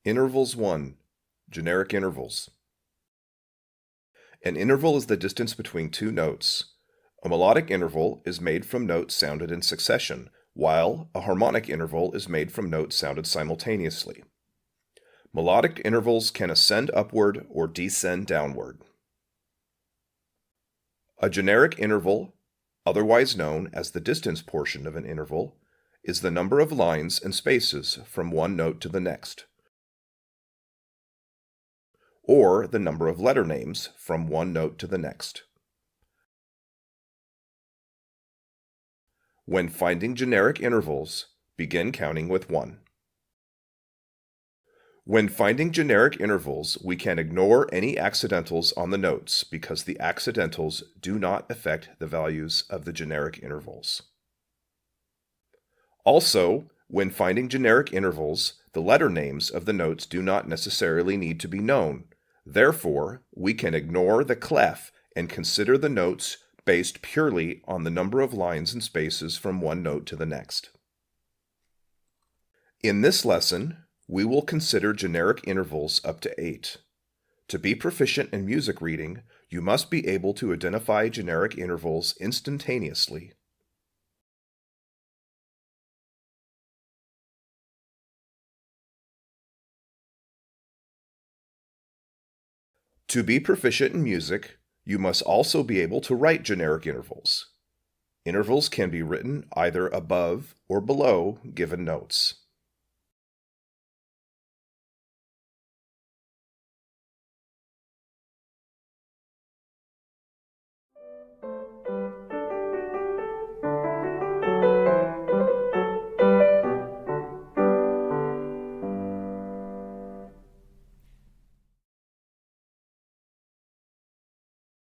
Intervals 1. Generic intervals. An interval is the distance between two notes. A melodic interval is made from notes sounded in succession, while a harmonic interval is made from notes sounded simultaneously. Melodic intervals can ascend upward or descend downward. A generic interval, otherwise known as the distance portion of an interval, is the number of lines and spaces from one note to the next, or the number of letter names from one note to the next. When finding generic intervals, begin counting with 1. When finding generic intervals, we can ignore any accidentals on the notes because the accidentals do not affect the values of the generic intervals. Also, when finding generic intervals, the letter names of the notes do not necessarily need to be known. Therefore, we can ignore the clef and consider the notes based purely on the number of lines and spaces from one note to the next. In this lesson, we will consider generic intervals up to 8. To be proficient in music reading, you must be able to identify generic intervals instantaneously. To be proficient in music, you must also be able to write generic intervals. Intervals can be written either above or below given notes.